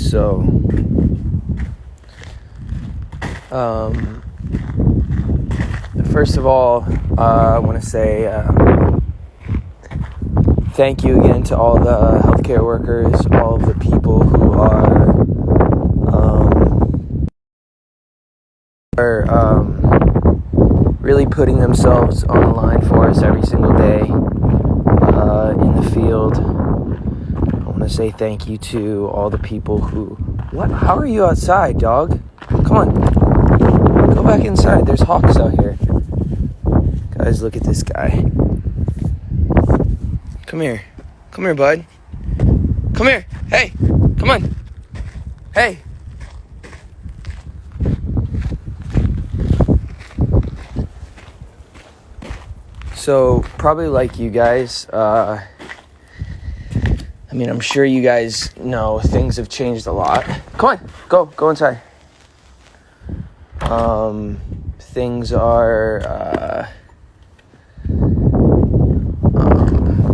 So, first of all, I want to say thank you again to all the healthcare workers, all of the people who are really putting themselves on the line for us every single day in the field. I want to say thank you to all the people who... What? How are you outside, dog? Come on. Go back inside. There's hawks out here. Guys, look at this guy. Come here. Come here, bud. Come here. Hey. Come on. Hey. So, probably like you guys, I'm sure you guys know things have changed a lot. Come on. Go inside. Things are,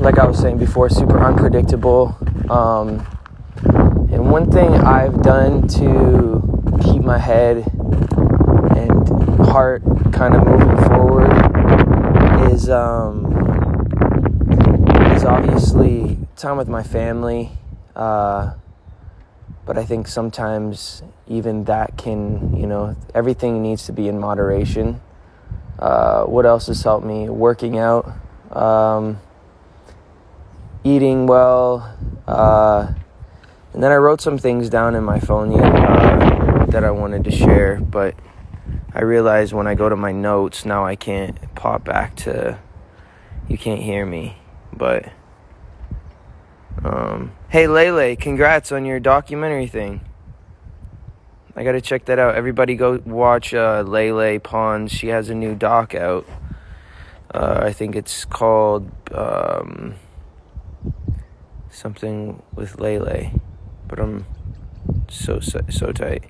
like I was saying before, super unpredictable. And one thing I've done to keep my head and heart kind of moving forward is obviously time with my family. But I think sometimes even that can, everything needs to be in moderation. What else has helped me? Working out, eating well, and then I wrote some things down in my phone that I wanted to share, but I realized when I go to my notes, now I can't pop back to, you can't hear me, but, hey Lele, congrats on your documentary thing. I gotta check that out. Everybody go watch Lele Pons. She has a new doc out. I think it's called something with Lele, but I'm so tight.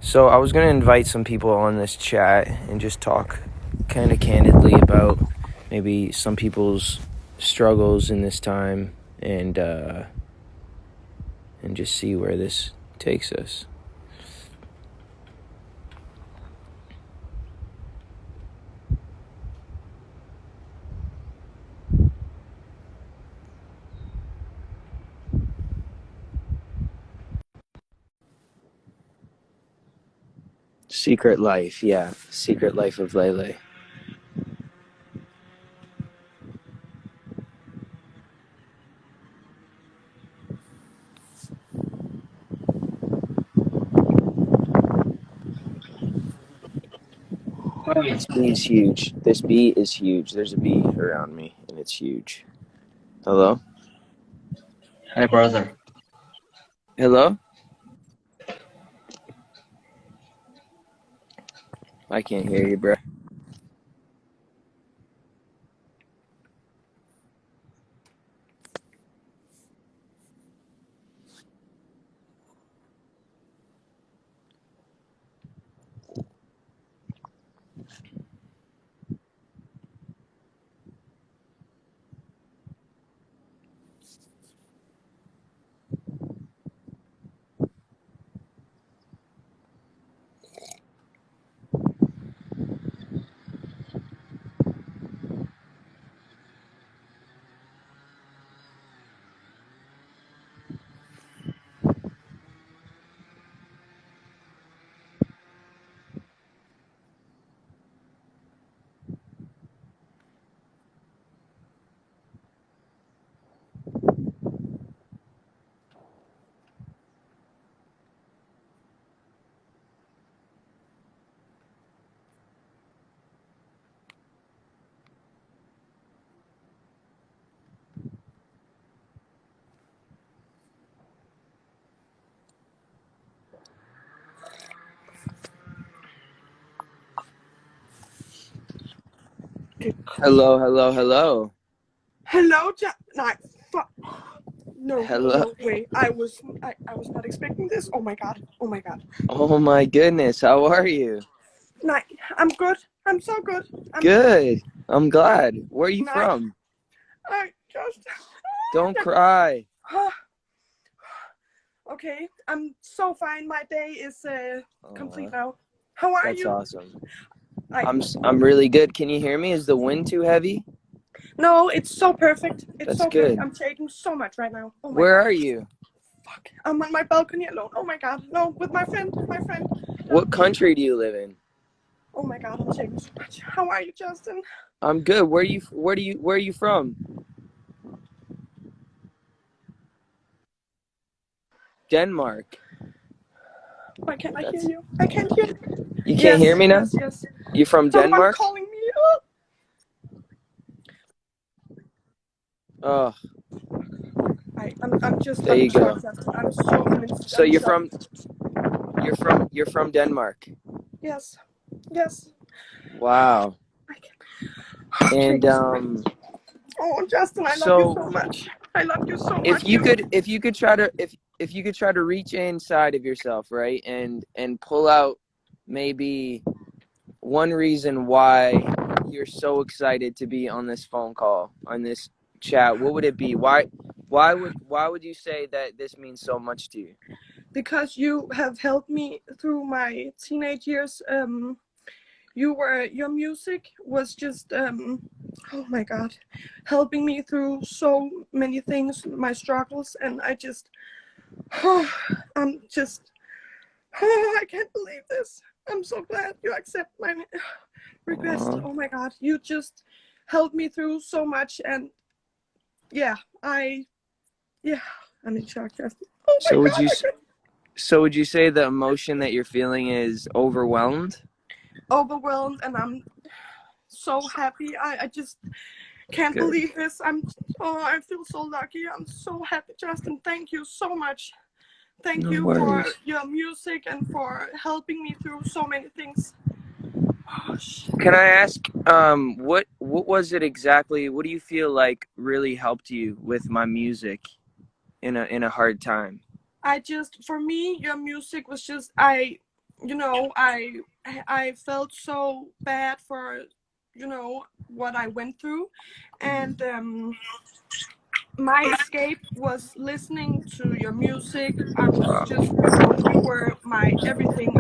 So I was gonna invite some people on this chat and just talk kind of candidly about maybe some people's struggles in this time and just see where this takes us. Secret Life, yeah. Secret Life of Lele. This bee is huge. This bee is huge. There's a bee around me, and it's huge. Hello? Hi, brother. Hello? I can't hear you, bro. Hello. Hello, fuck. No, Hello. no way. I was not expecting this. Oh my god. Oh my goodness, how are you? I'm good. I'm so good. Good. I'm glad. Where are you from? I just Don't cry. Okay, I'm so fine. My day is complete Aw, now. How are that's you? awesome. I I'm really good. Can you hear me? Is the wind too heavy? No, it's so perfect. It's That's so perfect. good. I'm taking so much right now. Oh my Where god. are you? Fuck. I'm on my balcony alone. Oh my god. No, with my friend. My friend. What country do you live in? Oh my god, I'm taking so much. How are you, Justin? I'm good. Where are you from? Denmark. Why can't I hear That's you? I can't hear you. You can't hear Yes, me now? yes, yes. You from Someone Denmark? calling me. Oh, I'm just there I'm in you shock, go. Justin. So I'm in shock. you're from Denmark. Yes, yes. Wow. I can. I'm And taking so much. Oh, Justin, I love you so so much. I love you so if much. you could if you could try to if you could try to reach inside of yourself, right? And pull out maybe one reason why you're so excited to be on this phone call, on this chat, what would it be? Why would you say that this means so much to you? Because you have helped me through my teenage years. Your music was just oh my god, helping me through so many things, my struggles, and I'm just I can't believe this. I'm so glad you accept my request. Aw. Oh my god, you just helped me through so much, and yeah, yeah, I'm in shock. Oh my So would god, you I can't. so would you say the emotion that you're feeling is overwhelmed? Overwhelmed, and I'm so happy. I just can't Good. believe this. I feel so lucky. I'm so happy, Justin. Thank you so much. Thank No you for worries. your music and for helping me through so many things. Oh, shit. Can I ask, what was it exactly? What do you feel like really helped you with my music in a hard time? For me, your music was just, I felt so bad for, what I went through. And my escape was listening to your music. I was Wow. just, you were my everything.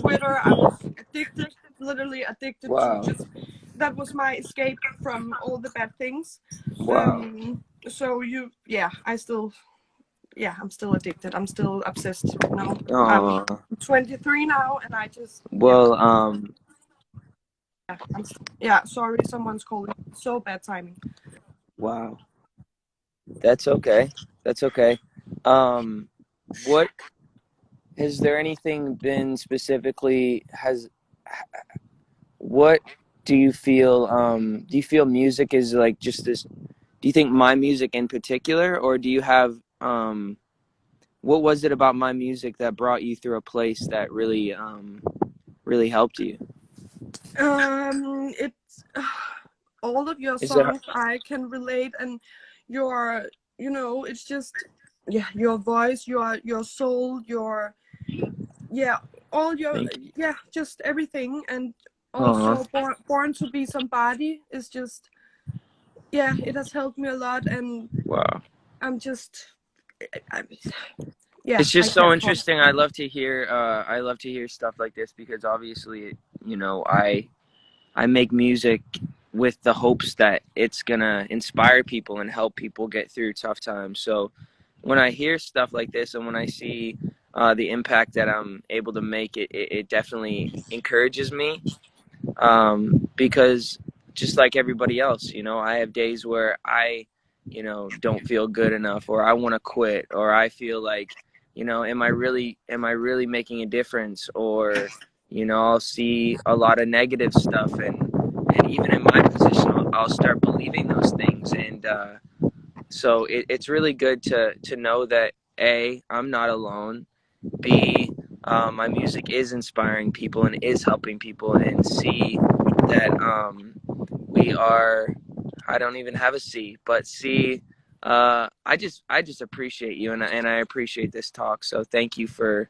Twitter. I was addicted, literally addicted to Wow. just. That was my escape from all the bad things. Wow. Yeah, I'm still addicted. I'm still obsessed. I'm Aw. 23 now, and yeah, Well, yeah, yeah. Sorry, someone's calling. So bad timing. wow. That's okay. That's okay. What has there anything been specifically has what do you feel music is like just this, do you think my music in particular, or do you have what was it about my music that brought you through a place that really helped you? It's all of your Is it songs I can relate, and your, it's just, yeah, your voice, your soul, yeah, all your, Thank you. yeah, just everything, and Aw. also born to be somebody is just, yeah, it has helped me a lot, and Wow. I'm just, I, yeah, It's I just so can't talk. interesting. I love to hear stuff like this because obviously, I make music with the hopes that it's gonna inspire people and help people get through tough times. So when I hear stuff like this and when I see the impact that I'm able to make, it definitely encourages me, because just like everybody else, I have days where I, don't feel good enough, or I want to quit, or I feel like, am I really making a difference, or I'll see a lot of negative stuff, and even in my position, I'll start believing those things, and so it's really good to know that I'm not alone. B, my music is inspiring people and is helping people, and C, that we are. I don't even have a C, but C. I just appreciate you, and I appreciate this talk. So thank you for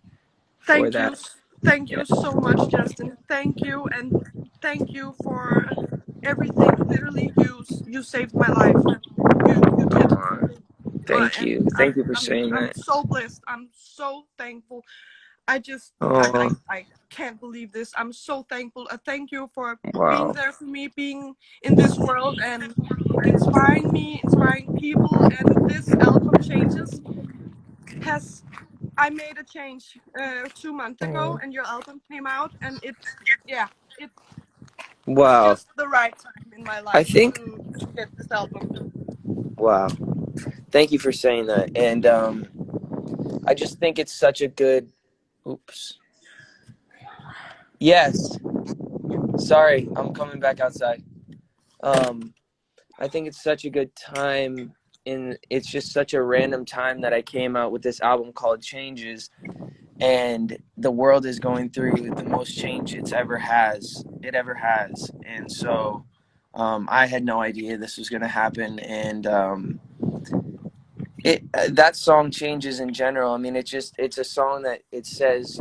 Thank that. you, thank Yeah. you so much, Justin. Thank you, and thank you for everything. Literally, you saved my life. You did. you. Thank you for saying I'm that. so blessed. I'm so thankful. Oh, I can't believe this. I'm so thankful. Thank you for being wow. there for me, being in this world and inspiring me, inspiring people. And this album changes has I made a change 2 months ago, Oh, and your album came out, and yeah, it it's wow. just the right time in my I life think, to get this album. wow. Thank you for saying that. And I just think it's such a good, oops. Yes. Sorry, I'm coming back outside. Um, I think it's such a good time. It's just such a random time that I came out with this album called Changes, and the world is going through the most change it ever has. And so I had no idea this was going to happen. And that song Changes in general, I mean, it's a song that it says,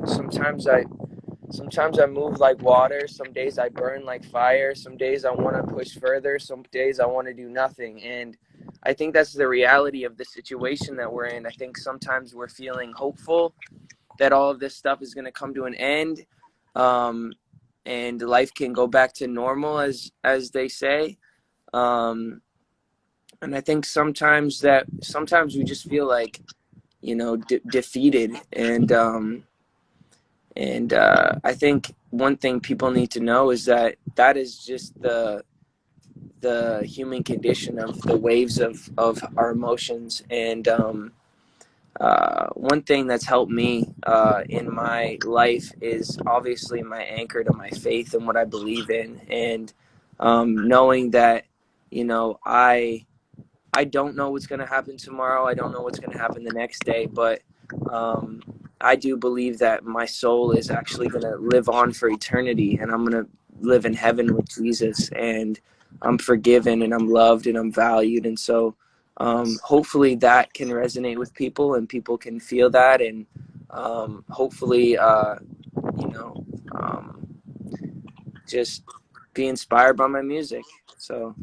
sometimes I move like water. Some days I burn like fire. Some days I want to push further. Some days I want to do nothing. And I think that's the reality of the situation that we're in. I think sometimes we're feeling hopeful that all of this stuff is going to come to an end, um, and life can go back to normal, as they say. Um, and I think sometimes we just feel like, defeated. And I think one thing people need to know is that is just the human condition of the waves of our emotions. And one thing that's helped me in my life is obviously my anchor to my faith and what I believe in, and knowing that, I don't know what's going to happen tomorrow. I don't know what's going to happen the next day, but um, I do believe that my soul is actually going to live on for eternity, and I'm going to live in heaven with Jesus, and I'm forgiven, and I'm loved, and I'm valued. And so hopefully that can resonate with people, and people can feel that, and hopefully, you know, um, just be inspired by my music. So,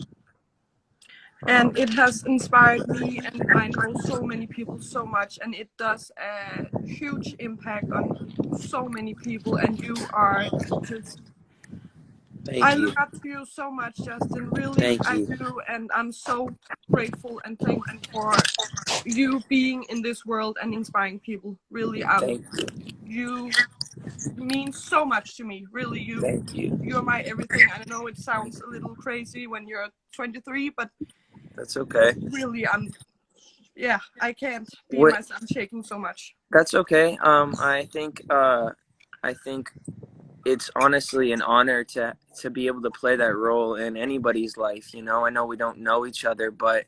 And um, it has inspired me, and I know so many people so much, and it does a huge impact on so many people. And you are just I thank you. look up to you so much, Justin. Really, Thank I you. do, and I'm so grateful and thankful for you being in this world and inspiring people. Really, Thank you. you mean so much to me. Really, Thank you. you're my everything. I know it sounds a little crazy when you're 23, but That's okay. really, yeah, I can't be What? myself. I'm shaking so much. That's okay. I think it's honestly an honor to be able to play that role in anybody's life. I know we don't know each other, but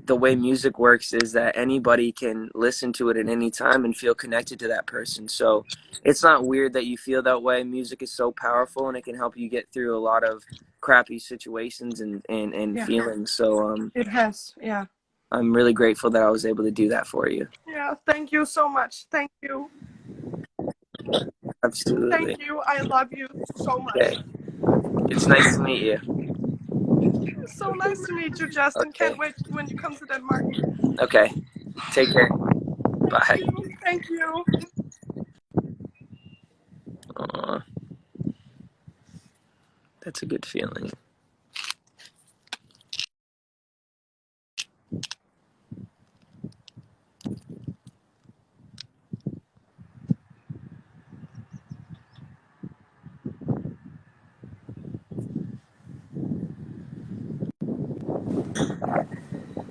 the way music works is that anybody can listen to it at any time and feel connected to that person. So it's not weird that you feel that way. Music is so powerful, and it can help you get through a lot of crappy situations and Yeah, feelings. So it has. Yeah. I'm really grateful that I was able to do that for you. Yeah. Thank you so much. Thank you. Absolutely. Thank you. I love you so Okay. much. It's nice to meet you. So nice to meet you, Justin. Okay. Can't wait when you come to Denmark. Okay. Take care. Thank Bye. you. Thank you. Aw, that's a good feeling.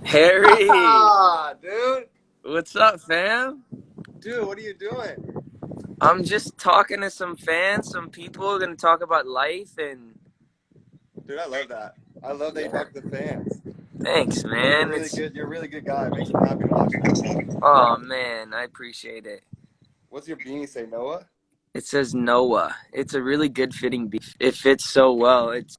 Harry, Ah, dude. what's up, fam? Dude, what are you doing? I'm just talking to some fans, some people gonna talk about life, and Dude, I love that. I love that you yeah, talk to the fans. thanks, You're a man. really good. You're a really good guy. It makes me happy to watch that. Oh man, I appreciate it. What's your beanie say, Noah? It says Noah. It's a really good fitting beat. It fits so well. It's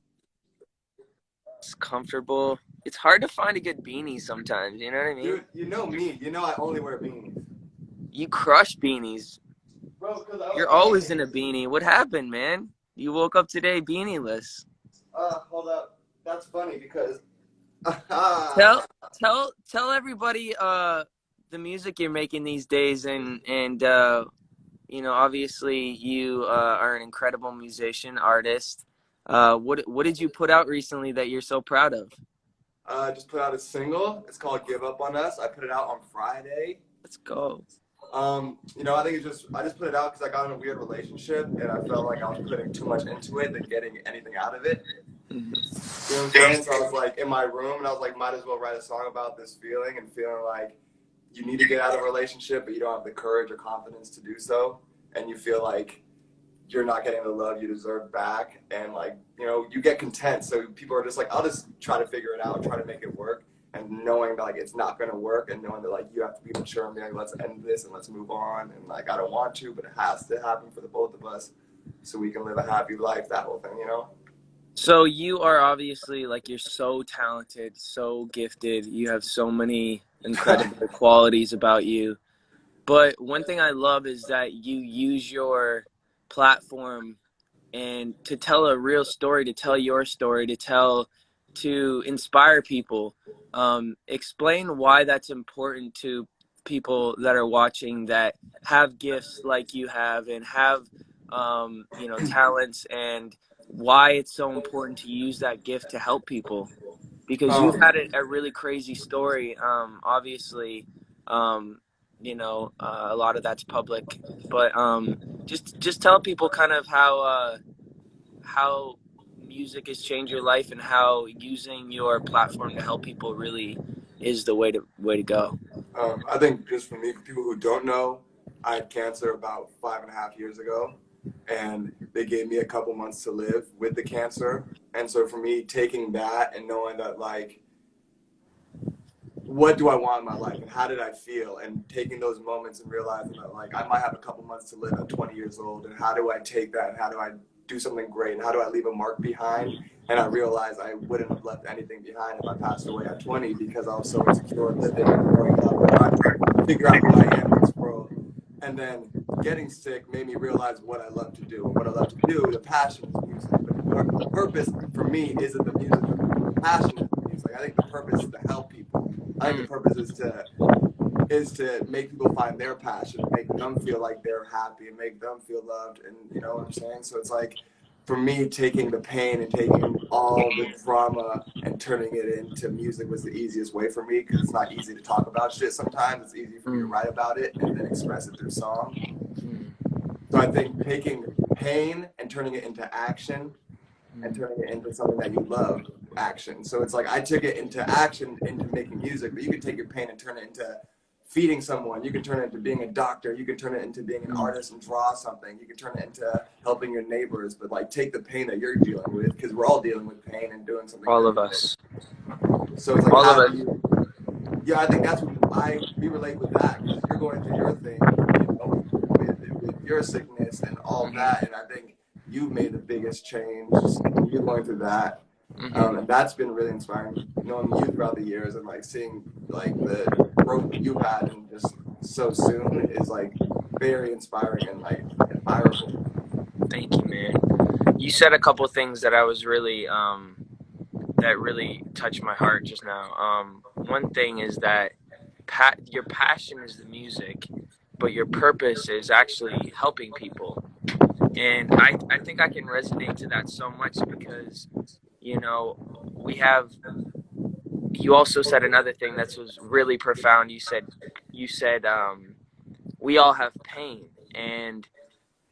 comfortable. It's hard to find a good beanie sometimes. You know what I mean? Dude, you know me. You know I only wear beanies. You crush beanies. Bro, because You're I always like. in a beanie. What happened, man? You woke up today beanieless. Hold up. That's funny because Tell tell everybody the music you're making these days, and you know, obviously you are an incredible musician, artist. What did you put out recently that you're so proud of? Just put out a single. It's called "Give Up on Us." I put it out on Friday. Let's go. I think I just put it out because I got in a weird relationship and I felt like I was putting too much into it than getting anything out of it. Mhm. You know what I'm saying? So I was like in my room and I was like, might as well write a song about this feeling and feeling like you need to get out of a relationship, but you don't have the courage or confidence to do so, and you feel like you're not getting the love you deserve back, and like you get content. So people are just like, I'll just try to figure it out, try to make it work, and knowing that like it's not going to work, and knowing that like you have to be mature and be like, let's end this and let's move on, and like I don't want to, but it has to happen for the both of us, so we can live a happy life. That whole thing. So you are obviously like you're so talented, so gifted. You have so many incredible qualities about you. But one thing I love is that you use your platform and to tell a real story, to tell your story, to inspire people. Explain why that's important to people that are watching that have gifts like you have and have you know, talents, and why it's so important to use that gift to help people, because you've um, had a really crazy story. Obviously, um, you know, a lot of that's public, but just tell people kind of how music has changed your life and how using your platform to help people really is the way to go. I think just for me, for people who don't know, I had cancer about 5.5 years ago, and they gave me a couple months to live with the cancer. And so for me, taking that and knowing that like what do I want in my life and how did I feel, and taking those moments and realizing that like I might have a couple months to live at 20 years old, and how do I take that and how do I do something great and how do I leave a mark behind. And I realized I wouldn't have left anything behind if I passed away at 20 because I was so insecure living and growing up and trying to figure out who I am in this world. And then getting sick made me realize what I love to do, and what I love to do, the passion is music, but the purpose for me isn't the music. The passion is the music. I think the purpose is to help people. I think the Mm, purpose is to make people find their passion and make them feel like they're happy and make them feel loved, and you know what I'm saying? So it's like for me, taking the pain and taking all the drama and turning it into music was the easiest way for me, because it's not easy to talk about shit sometimes. It's easy for me to mm, write about it and then express it through song. mm, So I think taking pain and turning it into action and mm, turning it into something that you love, action. So it's like I took it into action into making music, but you can take your pain and turn it into feeding someone. You can turn it into being a doctor. You can turn it into being an mm. artist and draw something. You can turn it into helping your neighbors. But like take the pain that you're dealing with, because we're all dealing with pain, and doing something All good of with it. us, So it's like, all of how do us. you? Yeah, I think that's what we relate with that, because you're going through your thing, with your sickness and all of Hmm. that, and I think you've made the biggest change seeing you going through that. Hmm. And that's been really inspiring, knowing you throughout the years and like seeing like the growth that you've had and just so soon is like very inspiring and like admirable. Thank you, man. You said a couple things that I was really that really touched my heart just now. One thing is that your passion is the music, but your purpose is actually helping people. And I think I can resonate to that so much because, you know, we have, you also said another thing that was really profound. You said we all have pain. And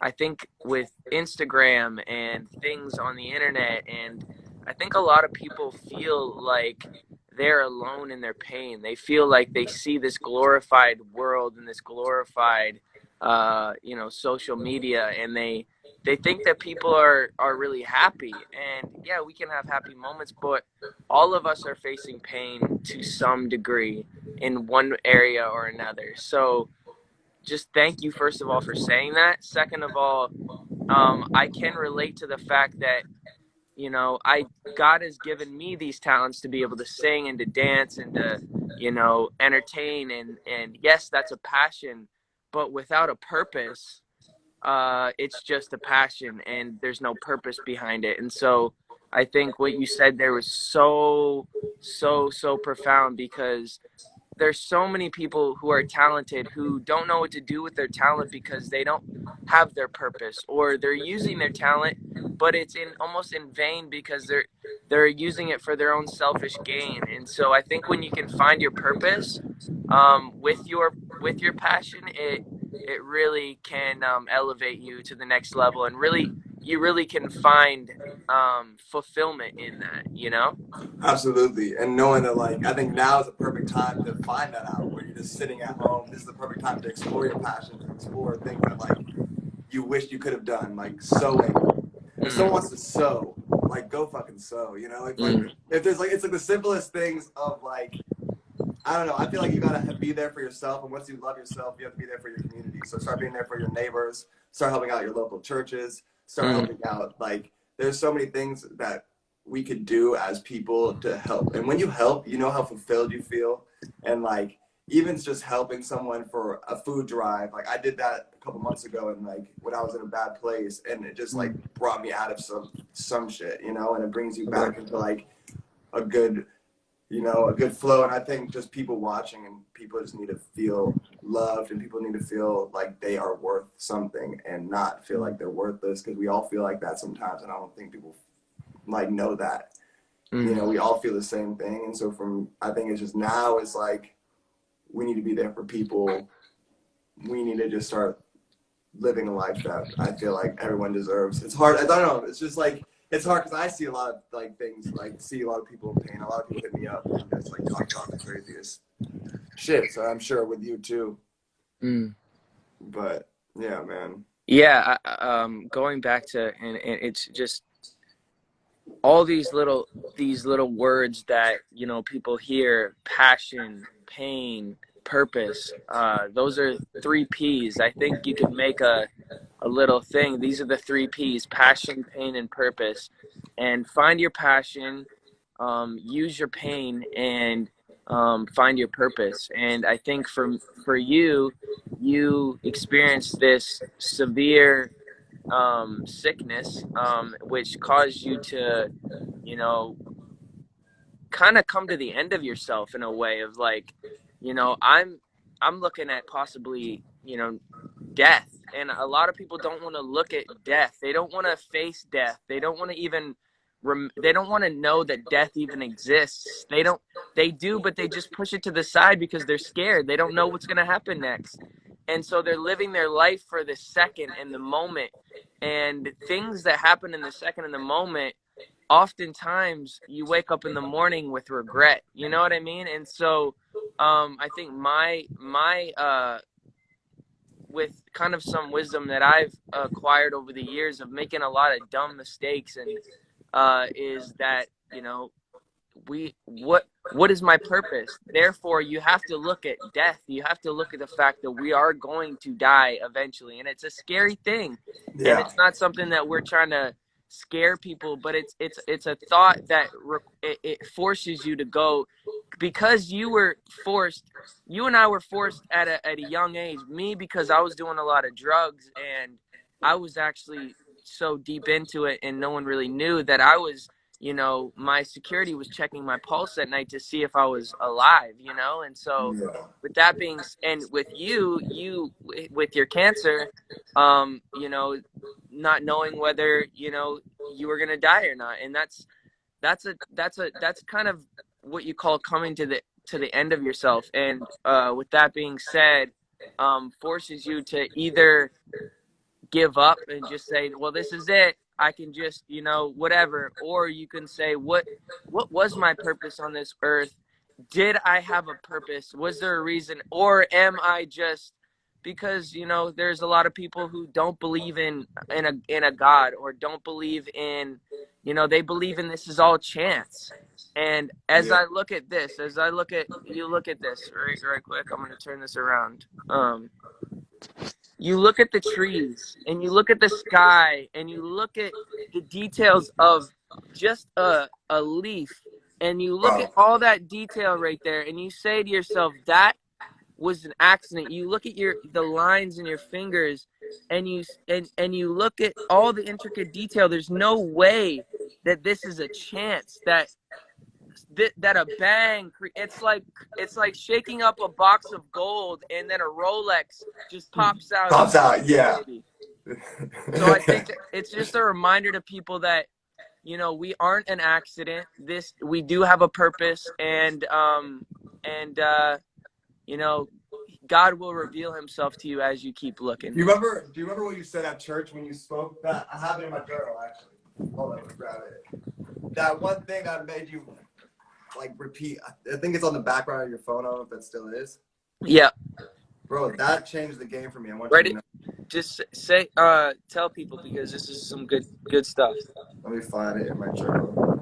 I think with Instagram and things on the internet, and I think a lot of people feel like they're alone in their pain. They feel like they see this glorified world and this glorified, you know, social media, and they think that people are really happy. And yeah, we can have happy moments, but all of us are facing pain to some degree in one area or another. So just thank you first of all for saying that. Second of all, I can relate to the fact that, you know, I God has given me these talents to be able to sing and to dance and to, you know, entertain, and yes, that's a passion, but without a purpose, it's just a passion and there's no purpose behind it. And so I think what you said there was so profound, because there's so many people who are talented who don't know what to do with their talent because they don't have their purpose, or they're using their talent but it's in almost in vain because they're using it for their own selfish gain. And so I think when you can find your purpose, with your passion, it really can elevate you to the next level, and really you really can find fulfillment in that, you know. Absolutely. And knowing that, like, I think now is the perfect time to find that out, where you're just sitting at home. This is the perfect time to explore your passions and explore things that, like, you wish you could have done, like sewing. If someone wants to sew, like, go fucking sew, you know? Like, if there's, like, it's like the simplest things of, like, I don't know. I feel like you gotta be there for yourself, and once you love yourself, you have to be there for your community. So start being there for your neighbors. Start helping out your local churches. Start helping out. Like, there's so many things that we could do as people to help. And when you help, you know how fulfilled you feel. And like, even just helping someone for a food drive, like I did that a couple months ago, and like when I was in a bad place, and it just like brought me out of some shit, you know, and it brings you back into like a good, you know, a good flow. And I think just people watching, and people just need to feel loved, and people need to feel like they are worth something and not feel like they're worthless, because we all feel like that sometimes, and I don't think people like know that. You know, we all feel the same thing. And so I think it's just now it's like we need to be there for people. We need to just start living a life that I feel like everyone deserves. It's hard. I don't know. It's just like, it's hard because I see a lot of like things, like see a lot of people in pain. A lot of people hit me up and just like talk the craziest shit. So I'm sure with you too. But yeah, man. Yeah, going back to, and it's just all these little words that, you know, people hear: passion, pain, purpose. Those are 3 P's. I think you could make a little thing. These are the 3 P's: passion, pain, and purpose. And find your passion, use your pain, and find your purpose. And I think for you, you experienced this severe sickness, which caused you to, you know, kind of come to the end of yourself in a way of like, you know, I'm looking at possibly, you know, death. And a lot of people don't want to look at death. They don't want to face death. They don't want to even they don't want to know that death even exists. They do, but they just push it to the side because they're scared. They don't know what's going to happen next. And so they're living their life for the second and the moment. And things that happen in the second and the moment, oftentimes you wake up in the morning with regret. You know what I mean? And so I think my with kind of some wisdom that I've acquired over the years of making a lot of dumb mistakes, and is that, you know, what is my purpose? Therefore, you have to look at death. You have to look at the fact that we are going to die eventually, and it's a scary thing. And it's not something that we're trying to scare people, but it's a thought that it forces you to go, because you and I were forced at a young age. Me, because I was doing a lot of drugs, and I was actually so deep into it, and no one really knew that I was, you know, my security was checking my pulse at night to see if I was alive, you know. And so with that being, and with you with your cancer, you know, not knowing whether, you know, you were going to die or not. And that's kind of what you call coming to the end of yourself. And with that being said, forces you to either give up and just say, well, this is it, I can just, you know, whatever. Or you can say, what was my purpose on this earth? Did I have a purpose? Was there a reason? Or am I just, because, you know, there's a lot of people who don't believe in a God, or don't believe in, you know, they believe in this is all chance. And as I look at this, you look at this right quick, I'm going to turn this around. You look at the trees, and you look at the sky, and you look at the details of just a leaf, and you look at all that detail right there, and you say to yourself, that was an accident. You look at the lines in your fingers, and you look at all the intricate detail. There's no way that this is a chance that a bang. It's like shaking up a box of gold and then a Rolex just pops out Pops of out, yeah. baby. So I think it's just a reminder to people that, you know, we aren't an accident. We do have a purpose, and you know, God will reveal himself to you as you keep looking. Do you remember what you said at church when you spoke? That I have it in my journal actually. Hold on, let me grab it. That one thing that made you like repeat. I think it's on the background of your phone. I don't know if that still is. Yeah. Bro, that changed the game for me. I want Right. you to know. Just say, tell people, because this is some good stuff. Let me find it in my journal.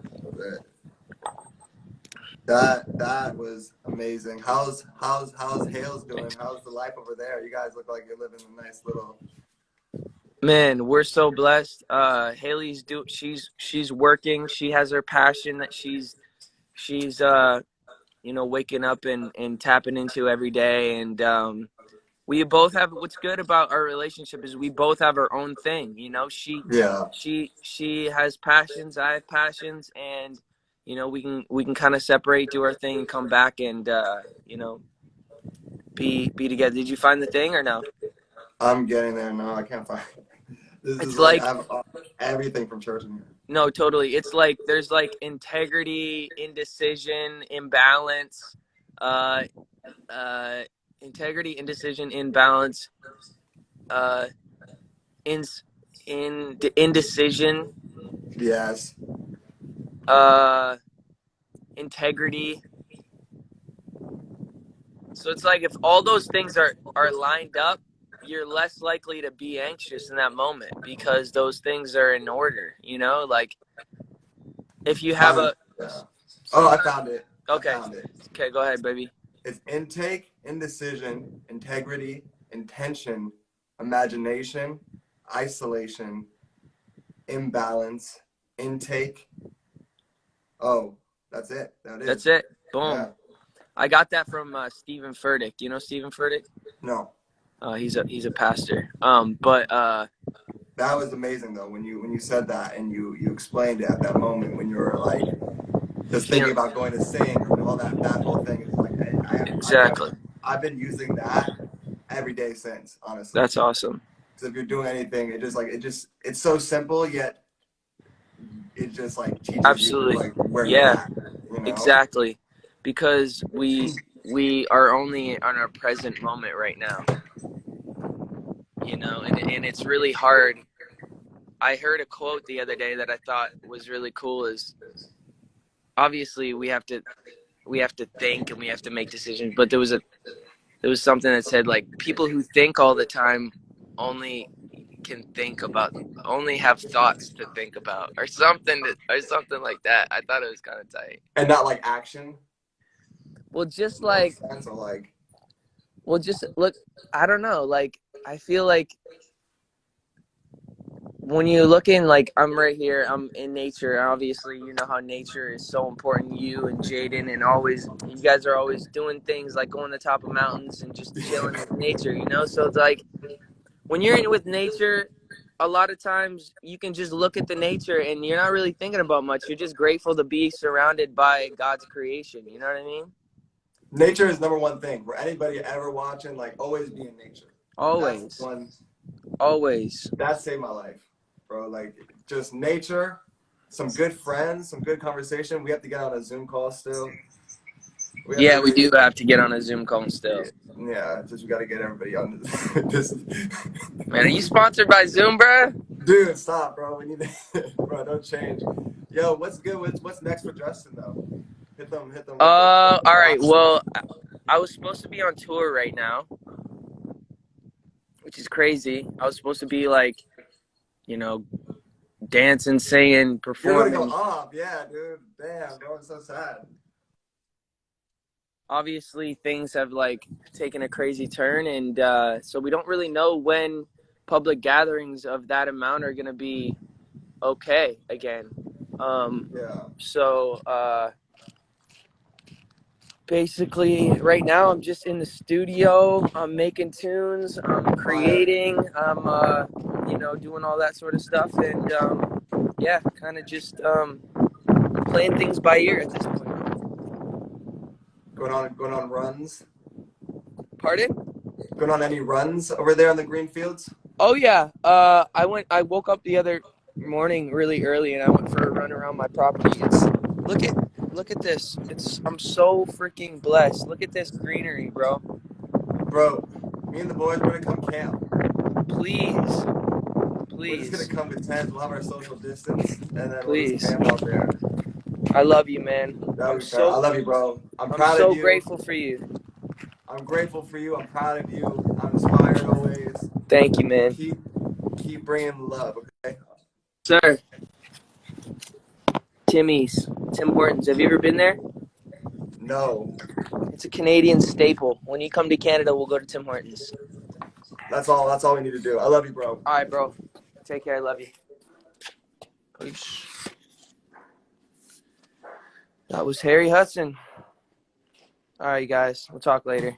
That was amazing. How's Hales doing? How's the life over there? You guys look like you're living a nice little. Man, we're so blessed. Haley's she's working. She has her passion that she's you know, waking up and tapping into every day. And we both have, what's good about our relationship is we both have our own thing. You know, she has passions, I have passions, and you know, we can kind of separate, do our thing, and come back and you know, be together. Did you find the thing or no? I'm getting there. No, I can't find it. This It's is like like, I have everything from church in here. no, totally. It's like there's like integrity, indecision, imbalance, uh, integrity, indecision, imbalance, uh, indecision, Yes. integrity. So it's like if all those things are lined up, you're less likely to be anxious in that moment because those things are in order. You know, like if you have a. Yeah. Oh, I found it. Okay. I found it. Okay, go ahead, baby. It's intake, indecision, integrity, intention, imagination, isolation, imbalance, intake. Oh, that's it. That is. That's it. Boom. Yeah. I got that from Stephen Furtick. Do you know Stephen Furtick? No. He's a pastor. But that was amazing though when you said that and you explained it at that moment when you were like just thinking about going to sing and all that whole thing is like exactly. I've been using that every day since, honestly. That's awesome. Because if you're doing anything, it's so simple yet it just like teaches Absolutely. you like where Yeah. you're at. You know? Exactly. Because we are only on our present moment right now. You know, and it's really hard. I heard a quote the other day that I thought was really cool is obviously we have to think and we have to make decisions, but there was something that said like people who think all the time only have thoughts to think about or something like that. I thought it was kind of tight. And not like action. Well, just like sense of like. Well, just look. I don't know. Like I feel like when you look in, like I'm right here. I'm in nature. Obviously, you know how nature is so important. You and Jaden and you guys are always doing things like going to the top of mountains and just chilling with nature. You know, so it's like when you're in with nature, a lot of times you can just look at the nature and you're not really thinking about much. You're just grateful to be surrounded by God's creation. You know what I mean? Nature is number one thing for anybody ever watching. Like always be in nature. Always. Always. That saved my life, bro. Like just nature, some good friends, some good conversation. We have to get on a Zoom call still. We do have to get on a Zoom call still. Yeah, just we got to get everybody on this. Man, are you sponsored by Zoom, bro? Dude, stop, bro. We need to, bro. Don't change. Yo, what's good? What's next for Justin though? Hit them. All right. Well, I was supposed to be on tour right now, which is crazy. I was supposed to be like, you know, dancing, singing, performing. You're gonna go off, yeah, dude. Damn, bro, it's so sad. Obviously, things have like taken a crazy turn, and so we don't really know when public gatherings of that amount are gonna be okay again. So basically, right now I'm just in the studio. I'm making tunes. I'm creating. I'm doing all that sort of stuff, and yeah, kind of just playing things by ear at this point. Going on runs. Pardon? Going on any runs over there on the green fields? Oh yeah. I woke up the other morning really early and I went for a run around my property. Look at this. I'm so freaking blessed. Look at this greenery, bro. Bro, me and the boys, we're gonna come camp. Please. We're just gonna Please. come to tents. We'll have our social distance, and then we'll just Please. camp out there. I love you, man. That would be fair. I love you, bro. I'm I'm proud of so you. grateful for you. I'm grateful for you. I'm proud of you. I'm inspired always. Thank you, man. Keep bringing love, okay? Sir. Tim Hortons. Have you ever been there? No, It's a Canadian staple. When you come to Canada, we'll go to Tim Hortons. that's all. That's all we need to do. I love you, bro. All right, bro. Take care. I love you. Peace. That was Harry Hudson. All right, guys. We'll talk later.